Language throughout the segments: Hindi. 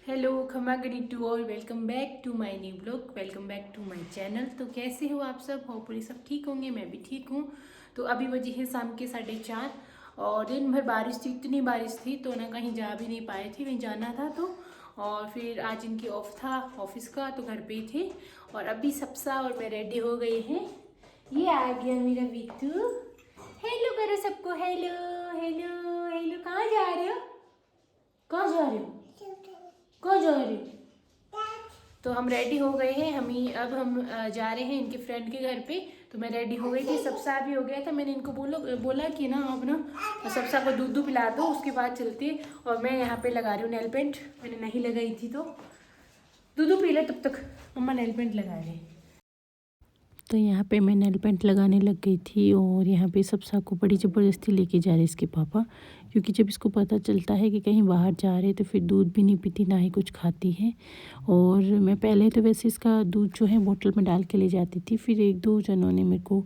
हेलो खमा गनी to all, welcome back to my new blog, welcome back to my channel. तो कैसे हो आप सब? होपफुली सब ठीक होंगे, मैं भी ठीक हूँ। तो अभी बजे है शाम के 4:30 और दिन भर बारिश थी, इतनी बारिश थी तो ना कहीं जा भी नहीं पाए थे, कहीं जाना था तो। और फिर आज इनकी ऑफ था ऑफिस का तो घर पे ही थे। और अभी सबसा और मैं रेडी हो गए हैं। ये आ गया मेरा बिट्टू। हेलो करो सबको, हेलो हेलो हेलो। कहाँ जा रहे हो? कहाँ जा रहे हो? कहाँ जा रहे हो? तो हम रेडी हो गए हैं। अब हम जा रहे हैं इनके फ्रेंड के घर पे। तो मैं रेडी हो गई थी, सबसा भी हो गया था। मैंने इनको बोला कि ना अब ना सबसा को दूध पिला दो, उसके बाद चलते। और मैं यहाँ पे लगा रही हूँ नेल पेंट, मैंने नहीं लगाई थी तो दूध पी ले तब तक। मम्मा नेल पेंट लगा रहे हैं। तो यहाँ पे मैं नेल पेंट लगाने लग गई थी और यहाँ पे सबसा को बड़ी ज़बरदस्ती लेके जा रहे इसके पापा, क्योंकि जब इसको पता चलता है कि कहीं बाहर जा रहे तो फिर दूध भी नहीं पीती, ना ही कुछ खाती है। और मैं पहले तो वैसे इसका दूध जो है बोतल में डाल के ले जाती थी, फिर एक दो जनों ने मेरे को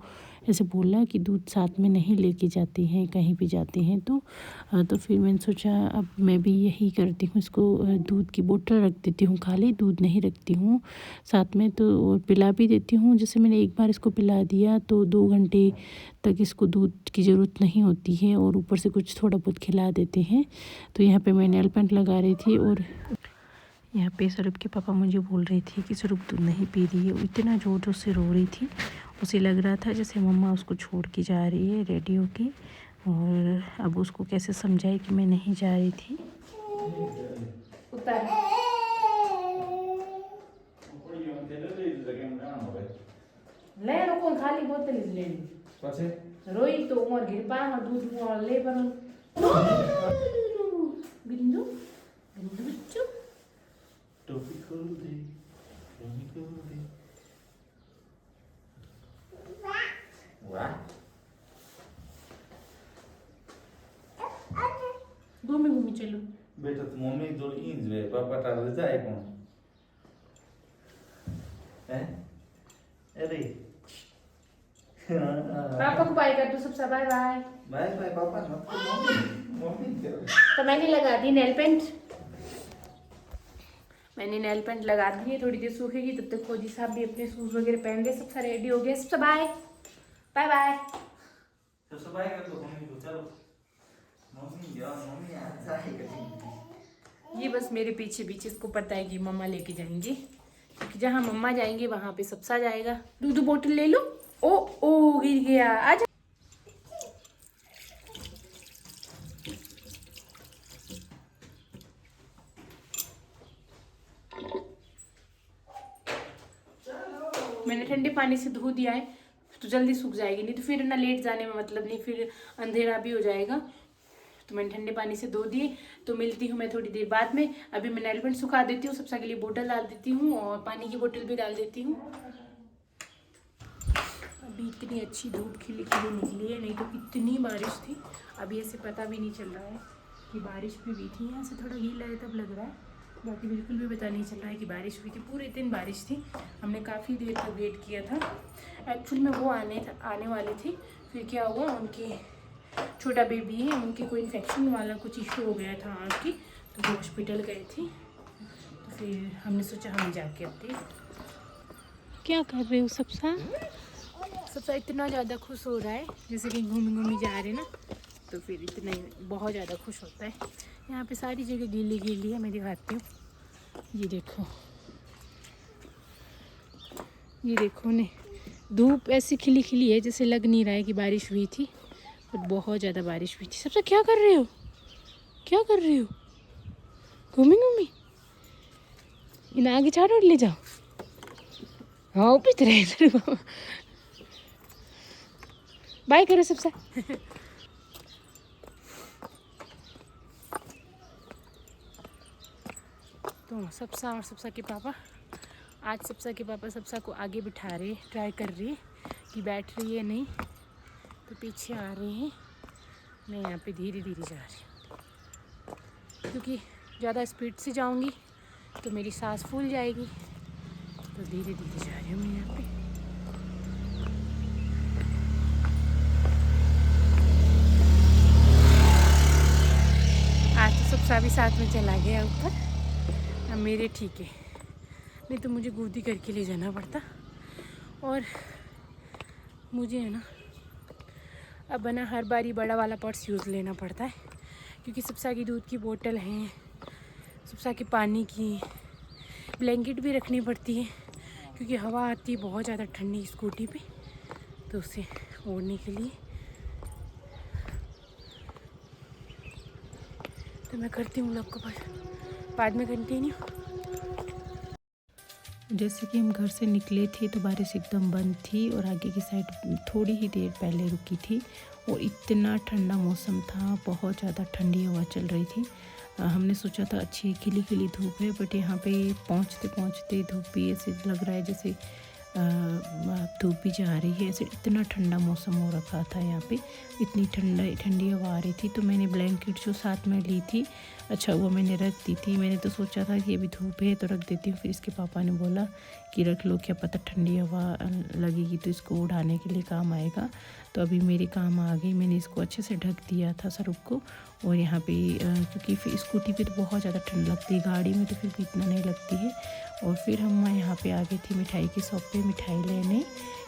ऐसे बोला कि दूध साथ में नहीं लेके जाते हैं कहीं भी जाते हैं तो फिर मैंने सोचा अब मैं भी यही करती हूँ, इसको दूध की बोतल रख देती हूँ, खाली दूध नहीं रखती हूँ साथ में। तो पिला भी देती हूँ, जैसे मैंने एक बार इसको पिला दिया तो 2 घंटे तक इसको दूध की ज़रूरत नहीं होती है और ऊपर से कुछ थोड़ा बहुत खिला देते हैं। तो यहाँ पे मैं नेल पेंट लगा रही थी और यहाँ पे स्वरूप के पापा मुझे बोल रहे थे कि स्वरूप दूध नहीं पी रही है। वो इतना ज़ोर ज़ोर से रो रही थी, उसे लग रहा था जैसे मम्मा उसको छोड़ के जा रही है रेडी होके। और अब उसको कैसे समझाए कि मैं नहीं जा रही थी। लेनो कौन खाली बोतल लेनी पाछे रोई तो उमर गिर पा दूध मुआ ले पर बिंदु बिंदु बच्चों टोपी खोल दे, टोपी खोल दे। वाह 2 में घूमी चलो बेटा तो मम्मी तो इंज वे पापा टाल जाए कौन हैं? अरे पापा को बाय कर दो सबसे, बाय बाय बाय बाय पापा मत मम्मी मम्मी तो मैंने लगा दी नेल पेंट, मैंने नेल पेंट लगा दी है। थोड़ी देर सूखेगी तब तक फौजी साहब भी अपने शूज वगैरह पहन गए, सबसे रेडी हो गए। सबसे बाय बाय बाय सबसे बाय कर दो मम्मी को, चलो मम्मी यार मम्मी आज जाएगी। ये बस मेरे पीछे पीछे इसको पता है कि मम्मा लेके जाएंगे, क्योंकि जहाँ मम्मा जाएंगे वहाँ पे सबसा जाएगा। दूध बोतल ले लो। ओ ओ गिर गया, आजा। मैंने ठंडे पानी से धो दिया है तो जल्दी सूख जाएगी, नहीं तो फिर ना लेट जाने में मतलब नहीं, फिर अंधेरा भी हो जाएगा। तो मैंने ठंडे पानी से धो दिए। तो मिलती हूँ मैं थोड़ी देर बाद में। अभी मैं नेल पेंट सुखा देती हूँ, सबसे के लिए बोतल डाल देती हूँ और पानी की बोतल भी डाल देती हूँ। अभी इतनी अच्छी धूप खिली खिली निकली है, नहीं तो कितनी बारिश थी। अभी ऐसे पता भी नहीं चल रहा है कि बारिश भी हुई थी। यहाँ से थोड़ा गीला है तब लग रहा है, बाकी बिल्कुल भी पता नहीं चल रहा है कि बारिश हुई थी। पूरे दिन बारिश थी, हमने काफ़ी देर तक वेट किया था। एक्चुअल में वो आने वाले थे, फिर क्या हुआ, उनके छोटा बेबी है, उनके कोई इन्फेक्शन वाला कुछ इशू हो गया था आँख की, तो वो हॉस्पिटल गए थे। तो फिर हमने सोचा हम जाके आते। क्या कर रहे हो सबसा? सबसा इतना ज़्यादा खुश हो रहा है जैसे कि घूमी जा रहे ना, तो फिर इतना ही बहुत ज़्यादा खुश होता है। यहाँ पे सारी जगह गीली गीली है, मैं दिखाती हूँ। ये देखो ने धूप ऐसी खिली खिली है जैसे लग नहीं रहा है कि बारिश हुई थी, पर बहुत ज़्यादा बारिश हुई थी। सबसे क्या कर रहे हो? क्या कर रहे हो? घूमी इन आगे चारों ले जाओ। हाँ पिछले बाय करो सबसे। तो सबसा और सबसा के पापा, आज सबसा के पापा सबसा को आगे बिठा रहे, ट्राई कर रही है कि बैठ रही है नहीं, तो पीछे आ रहे हैं। मैं यहाँ पे धीरे धीरे जा रही हूँ, क्योंकि ज़्यादा स्पीड से जाऊँगी तो मेरी सांस फूल जाएगी, तो धीरे धीरे जा रही हूँ मैं यहाँ पे। आज तो सबसा भी साथ में चला गया ऊपर। अब मेरे ठीक है, नहीं तो मुझे गोदी करके ले जाना पड़ता। और मुझे है ना अब है ना हर बारी बड़ा वाला पर्स यूज़ लेना पड़ता है, क्योंकि सबसा की दूध की बोतल हैं, सबसा की पानी की, ब्लैंकेट भी रखनी पड़ती है क्योंकि हवा आती है बहुत ज़्यादा ठंडी स्कूटी पे, तो उसे ओढ़ने के लिए। तो मैं करती हूँ लोग को बाद में कंटिन्यू। जैसे कि हम घर से निकले थे तो बारिश एकदम बंद थी और आगे की साइड थोड़ी ही देर पहले रुकी थी और इतना ठंडा मौसम था, बहुत ज़्यादा ठंडी हवा चल रही थी। हमने सोचा था अच्छी खिली खिली धूप है, बट यहाँ पे पहुँचते पहुँचते धूप भी ऐसे लग रहा है जैसे धूप भी जा रही है, ऐसे इतना ठंडा मौसम हो रखा था यहाँ पे, इतनी ठंडी हवा आ रही थी। तो मैंने ब्लैंकेट जो साथ में ली थी, अच्छा वो मैंने रख दी थी। मैंने तो सोचा था कि अभी धूप है तो रख देती हूँ, फिर इसके पापा ने बोला कि रख लो, क्या पता ठंडी हवा लगेगी तो इसको उड़ाने के लिए काम आएगा। तो अभी मेरे काम आ गई, मैंने इसको अच्छे से ढक दिया था सरूप को। और यहाँ पे क्योंकि फिर स्कूटी पे तो बहुत ज़्यादा ठंड लगती है, गाड़ी में तो फिर भी इतना नहीं लगती है। और फिर हम यहाँ पे आ गए थे मिठाई की शॉप पे मिठाई लेने,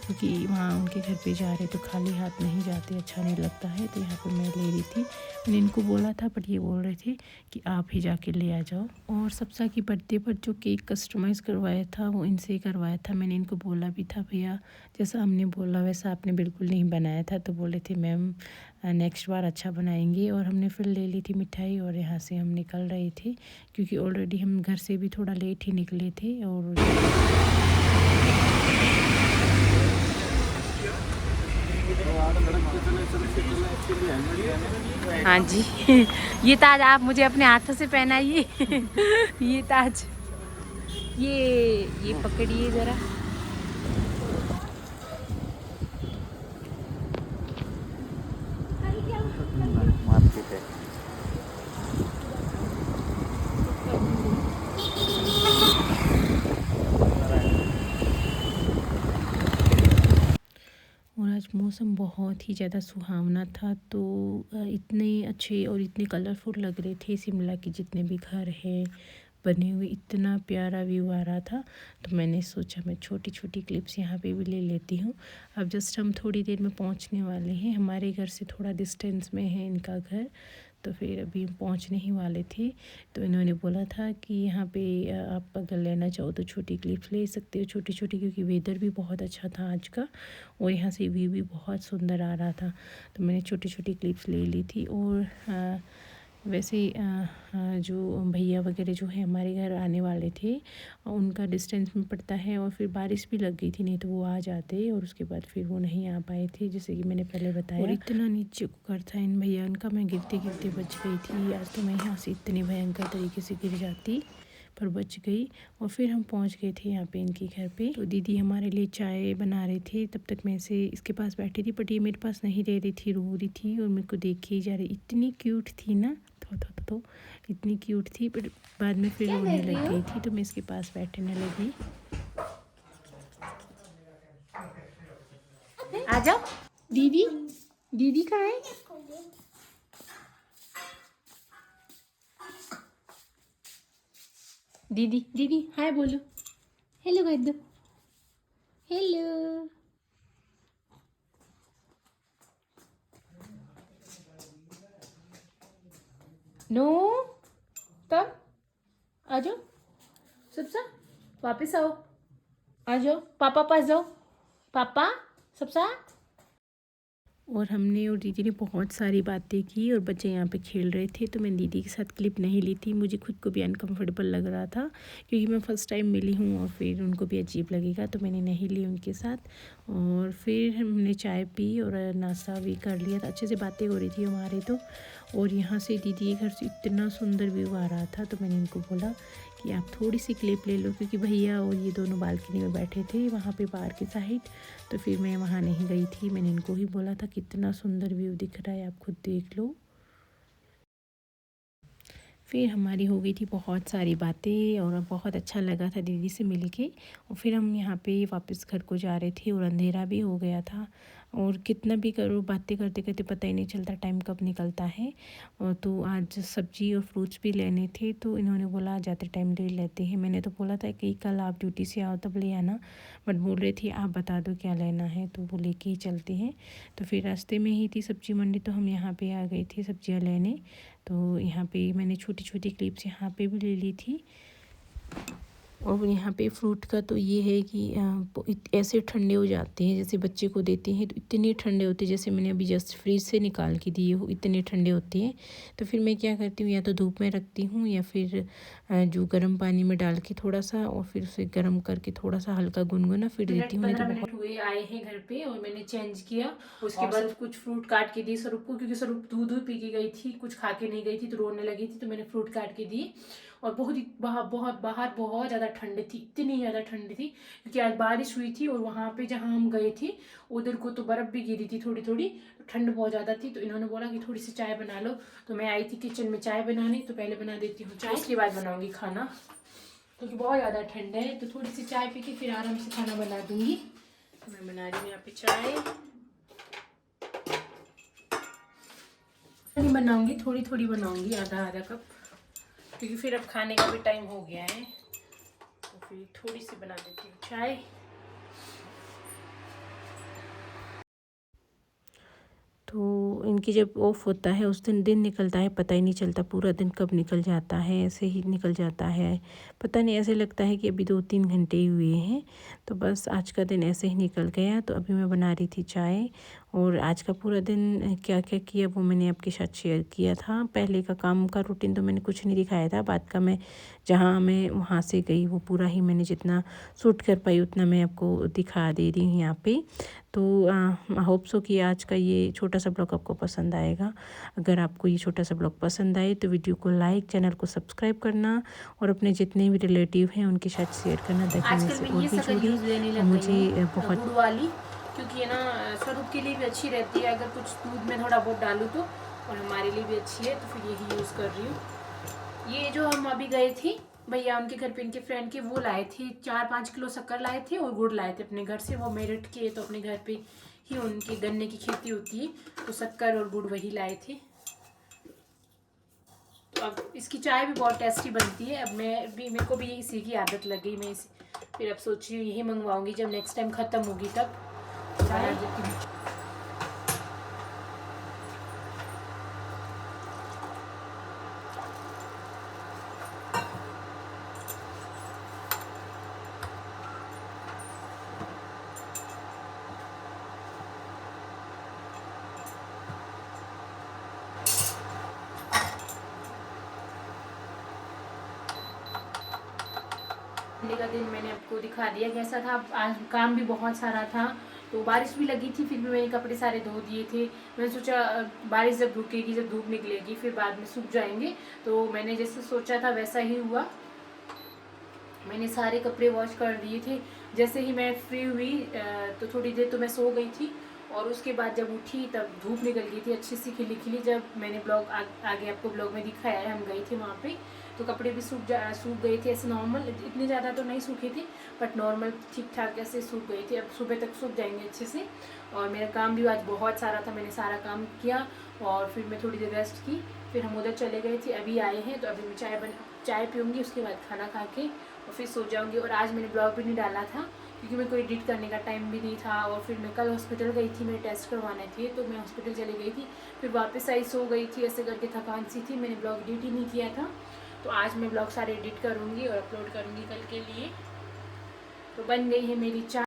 क्योंकि वहाँ उनके घर पे जा रहे तो खाली हाथ नहीं जाते, अच्छा नहीं लगता है। तो यहाँ पे मैं ले रही थी, मैंने इनको बोला था बट ये बोल रहे थे कि आप ही जाके ले आ जाओ। और सबसा की बर्थडे पर जो केक कस्टमाइज़ करवाया था वो इनसे ही करवाया था। मैंने इनको बोला भी था भैया जैसा हमने बोला वैसा आपने बिल्कुल नहीं बनाया था, तो बोले थे मैम नेक्स्ट बार अच्छा बनाएंगे। और हमने फिर ले ली थी मिठाई और यहाँ से हम निकल रहे थे, क्योंकि ऑलरेडी हम घर से भी थोड़ा लेट ही निकले थे। और हाँ जी ये ताज आप मुझे अपने हाथों से पहनाइए ये ताज, ये पकड़िए ज़रा। मार्केट है। और आज मौसम बहुत ही ज़्यादा सुहावना था, तो इतने अच्छे और इतने कलरफुल लग रहे थे शिमला के जितने भी घर हैं बने हुए, इतना प्यारा व्यू आ रहा था। तो मैंने सोचा मैं छोटी छोटी क्लिप्स यहाँ पे भी ले लेती हूँ। अब जस्ट हम थोड़ी देर में पहुँचने वाले हैं, हमारे घर से थोड़ा डिस्टेंस में है इनका घर, तो फिर अभी हम पहुँचने ही वाले थे। तो इन्होंने बोला था कि यहाँ पे आप अगर लेना चाहो तो छोटी क्लिप्स ले सकते हो, छोटी छोटी, क्योंकि वेदर भी बहुत अच्छा था आज का और यहाँ से व्यू भी बहुत सुंदर आ रहा था। तो मैंने छोटी छोटी क्लिप्स ले ली थी। और वैसे जो भैया वगैरह जो है हमारे घर आने वाले थे, उनका डिस्टेंस में पड़ता है और फिर बारिश भी लग गई थी, नहीं तो वो आ जाते और उसके बाद फिर वो नहीं आ पाए थे, जैसे कि मैंने पहले बताया। और इतना नीचे कुकर था इन भैया उनका, मैं गिरते गिरते बच गई थी। आज तो मैं यहाँ से इतनी भयंकर तरीके से गिर जाती, पर बच गई। और फिर हम पहुंच गए थे यहाँ पे इनके घर पे। तो दीदी हमारे लिए चाय बना रहे थे, तब तक मैं से इसके पास बैठी थी, बट ये मेरे पास नहीं रह रही थी, रो रही थी और मेरे को देखे ही जा रही, इतनी क्यूट थी ना, तो इतनी क्यूट थी। बट बाद में फिर रोने लग गई थी, तो मैं इसके पास बैठने लगी। आ जाओ दीदी, दीदी कहाँ है? दीदी दीदी हाय बोलो, हेलो कर दो, हेलो। नो तब आ जाओ, सबसा वापस आओ, आ जाओ पापा पास जाओ, पापा सबसा। और हमने और दीदी ने बहुत सारी बातें की और बच्चे यहाँ पे खेल रहे थे, तो मैं दीदी के साथ क्लिप नहीं ली थी, मुझे खुद को भी अनकंफर्टेबल लग रहा था, क्योंकि मैं फ़र्स्ट टाइम मिली हूँ और फिर उनको भी अजीब लगेगा, तो मैंने नहीं ली उनके साथ। और फिर हमने चाय पी और नाश्ता भी कर लिया था, अच्छे से बातें हो रही थी हमारे तो। और यहाँ से दीदी के घर से इतना सुंदर व्यू आ रहा था, तो मैंने इनको बोला कि आप थोड़ी सी क्लिप ले लो, क्योंकि भैया और ये दोनों बालकनी में बैठे थे वहाँ पे बाहर की साइड, तो फिर मैं वहाँ नहीं गई थी। मैंने इनको ही बोला था कितना सुंदर व्यू दिख रहा है, आप खुद देख लो। फिर हमारी हो गई थी बहुत सारी बातें और बहुत अच्छा लगा था दीदी से मिल के। और फिर हम यहाँ पे वापस घर को जा रहे थे और अंधेरा भी हो गया था और कितना भी करो बातें करते करते पता ही नहीं चलता टाइम कब निकलता है। और तो आज सब्जी और फ्रूट्स भी लेने थे, तो इन्होंने बोला जाते टाइम ले लेते हैं। मैंने तो बोला था कि कल आप ड्यूटी से आओ तब ले आना, बट बोल रही थी आप बता दो क्या लेना है तो वो लेके ही चलते हैं। तो फिर रास्ते में ही थी सब्जी मंडी, तो हम यहाँ पे आ गए थे सब्जियाँ लेने। तो यहाँ पे मैंने छोटी छोटी क्लिप्स यहाँ पे भी ले ली थी। और यहाँ पे फ्रूट का तो ये है कि ऐसे ठंडे हो जाते हैं, जैसे बच्चे को देते हैं तो इतने ठंडे होते हैं, जैसे मैंने अभी जस्ट फ्रीज से निकाल के दिए हो इतने ठंडे होते हैं। तो फिर मैं क्या करती हूँ, या तो धूप में रखती हूँ या फिर जो गर्म पानी में डाल के थोड़ा सा और फिर उसे गर्म करके थोड़ा सा हल्का गुनगुना फिर देती हूँ। 15 मिनट हुए आए हैं घर पे और मैंने चेंज किया। उसके बाद कुछ फ्रूट काट के दी स्वरूप को, क्योंकि स्वरूप दूध पी के गई थी, कुछ खा के नहीं गई थी तो रोने लगी थी, तो मैंने फ्रूट काट के दिए। और बाहर बहुत ज़्यादा ठंड थी, इतनी ज़्यादा ठंड थी क्योंकि आज बारिश हुई थी और वहाँ पे जहाँ हम गए थे उधर को तो बर्फ़ भी गिरी थी थोड़ी थोड़ी, तो ठंड बहुत ज़्यादा थी। तो इन्होंने बोला कि थोड़ी सी चाय बना लो, तो मैं आई थी किचन में चाय बनाने, तो पहले बना देती हूँ चाय, उसके बाद बनाऊँगी खाना, क्योंकि बहुत ज़्यादा ठंड है। तो थोड़ी सी चाय पी के फिर आराम से खाना बना दूँगी। तो मैं बना रही हूँ यहाँ पे चाय, नहीं बनाऊँगी, थोड़ी थोड़ी बनाऊँगी, आधा आधा कप, क्योंकि फिर अब खाने का भी टाइम हो गया है। तो फिर थोड़ी सी बना देती हूँ चाय। तो इनकी जब ऑफ होता है उस दिन निकलता है पता ही नहीं चलता, पूरा दिन कब निकल जाता है, ऐसे ही निकल जाता है, पता नहीं, ऐसे लगता है कि अभी 2-3 घंटे ही हुए हैं। तो बस आज का दिन ऐसे ही निकल गया। तो अभी मैं बना रही थी चाय, और आज का पूरा दिन क्या क्या किया वो मैंने आपके साथ शेयर किया था। पहले का काम का रूटीन तो मैंने कुछ नहीं दिखाया था, बाद का मैं जहाँ मैं वहाँ से गई वो पूरा ही मैंने जितना शूट कर पाई उतना मैं आपको दिखा दे रही हूँ यहाँ पे। तो होप सो कि आज का ये छोटा सा ब्लॉग आपको पसंद आएगा। अगर आपको ये छोटा सा ब्लॉग पसंद आए तो वीडियो को लाइक, चैनल को सब्सक्राइब करना और अपने जितने भी रिलेटिव हैं उनके साथ शेयर करना, ताकि मैं से और भी जुड़े। मुझे बहुत गुड़ वाली, क्योंकि है ना स्वरूप के लिए भी अच्छी रहती है, अगर कुछ दूध में थोड़ा बहुत डालूँ तो, और हमारे लिए भी अच्छी है, तो फिर यही यूज़ कर रही हूँ। ये जो हम अभी गए थे भैया उनके घर पे, इनके फ्रेंड के, वो लाए थे 4-5 किलो शक्कर लाए थे और गुड़ लाए थे अपने घर से। वो मेरठ के, तो अपने घर पे ही उनकी गन्ने की खेती होती है, तो शक्कर और गुड़ वही लाए थे। तो अब इसकी चाय भी बहुत टेस्टी बनती है। अब मेरे को भी इसी की आदत लग गई, मैं फिर अब सोच रही हूँ यही मंगवाऊंगी, जब नेक्स्ट टाइम ख़त्म होगी तब बना देती हूँ। संडे का दिन मैंने आपको दिखा दिया कैसा था। आज काम भी बहुत सारा था, तो बारिश भी लगी थी, फिर भी मैंने कपड़े सारे धो दिए थे। मैंने सोचा बारिश जब रुकेगी, जब धूप निकलेगी, फिर बाद में सूख जाएंगे। तो मैंने जैसे सोचा था वैसा ही हुआ, मैंने सारे कपड़े वॉश कर दिए थे। जैसे ही मैं फ्री हुई तो थोड़ी देर तो मैं सो गई थी, और उसके बाद जब उठी तब धूप निकल गई थी अच्छी सी खिली खिली। जब मैंने ब्लॉग आगे आपको ब्लॉग में दिखाया है, हम गए थे वहाँ पे, तो कपड़े भी सूख गए थे ऐसे नॉर्मल, इतने ज़्यादा तो नहीं सूखे थे बट नॉर्मल ठीक ठाक ऐसे सूख गए थे। अब सुबह तक सूख जाएंगे अच्छे से। और मेरा काम भी आज बहुत सारा था, मैंने सारा काम किया और फिर मैं थोड़ी देर रेस्ट की, फिर हम उधर चले गए थे। अभी आए हैं तो अभी मैं चाय पीऊँगी, उसके बाद खाना खा के और फिर सो जाऊँगी। और आज मैंने ब्लॉग भी नहीं डाला था क्योंकि मेरे को एडिट करने का टाइम भी नहीं था, और फिर मैं कल हॉस्पिटल गई थी, मेरे टेस्ट करवाने थे, तो मैं हॉस्पिटल चली गई थी, फिर वापस आई, सो गई थी, ऐसे करके थकान सी थी, मैंने ब्लॉग एडिट ही नहीं किया था। तो आज मैं ब्लॉग सारे एडिट करूँगी और अपलोड करूँगी कल के लिए। तो बन गई है मेरी चाय।